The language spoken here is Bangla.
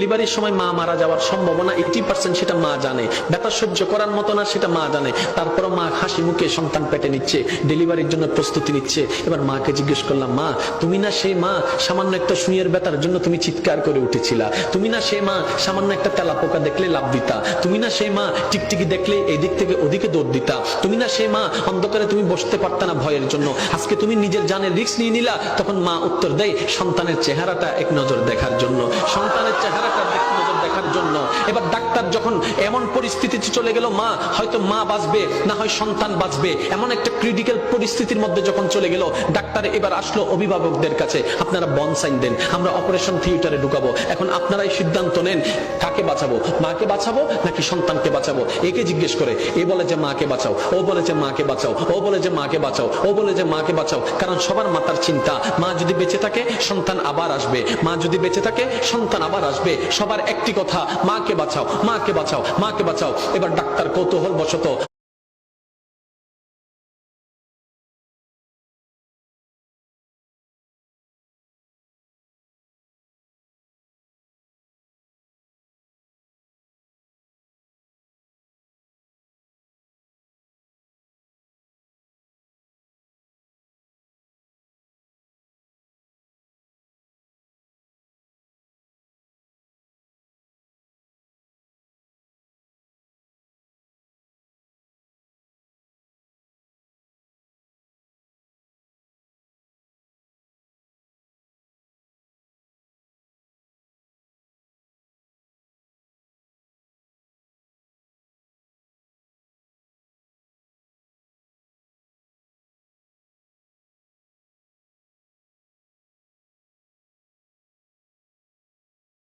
ডেলিভারির সময় মা মারা যাওয়ার সম্ভাবনা 80% সেটা মা জানে, ব্যথা সহ্য করার মতো না সেটা মা জানে, তারপরও মা হাসি মুখে সন্তান পেটে নিচ্ছে, ডেলিভারির জন্য প্রস্তুতি নিচ্ছে। এবার মাকে জিজ্ঞেস করলাম, মা তুমি না সেই মা সামান্য একটা সুইয়ের ব্যথার জন্য তুমি চিৎকার করে উঠেছিলা, তুমি না সেই মা সামান্য একটা তেলাপোকা দেখলে লাভ দিতা, তুমি না সেই মা টিকটিকি দেখলে এদিক থেকে ওদিকে দৌড় দিতা, তুমি না সেই মা অন্ধকারে তুমি বসতে পারতা না ভয়ের জন্য, আজকে তুমি নিজের জানের রিস্ক নিয়ে নিলা। তখন মা উত্তর দেয়, সন্তানের চেহারাটা এক নজর দেখার জন্য, সন্তানের চেহারাটা এক নজর দেখার জন্য। এবার ডাক্তার যখন এমন পরিস্থিতিতে চলে গেল, মা হয়তো মা বাঁচবে না হয় সন্তান বাঁচবে, এমন একটা ক্রিটিক্যাল পরিস্থিতির মধ্যে যখন চলে গেল, ডাক্তার এবার আসলো অভিভাবকদের কাছে, আপনারা বন সাইন দেন, আমরা অপারেশন থিয়েটারে ঢুকাবো, এখন আপনারাই সিদ্ধান্ত নেন কাকে বাঁচাবো, মাকে বাঁচাবো নাকি সন্তানকে বাঁচাবো। একে জিজ্ঞেস করে, এ বলে যে মাকে বাঁচাও, ও বলে যে মাকে বাঁচাও, ও বলে যে মাকে বাঁচাও, ও বলে যে মাকে বাঁচাও। কারণ সবার মাথার চিন্তা, মা যদি বেঁচে থাকে সন্তান আবার আসবে, মা যদি বেঁচে থাকে সন্তান আবার আসবে, সবার একটি কথা, মাকে বাঁচাও, মাকে বাঁচাও, মাকে বাঁচাও। এবার ডাক্তার কৌতূহল বশত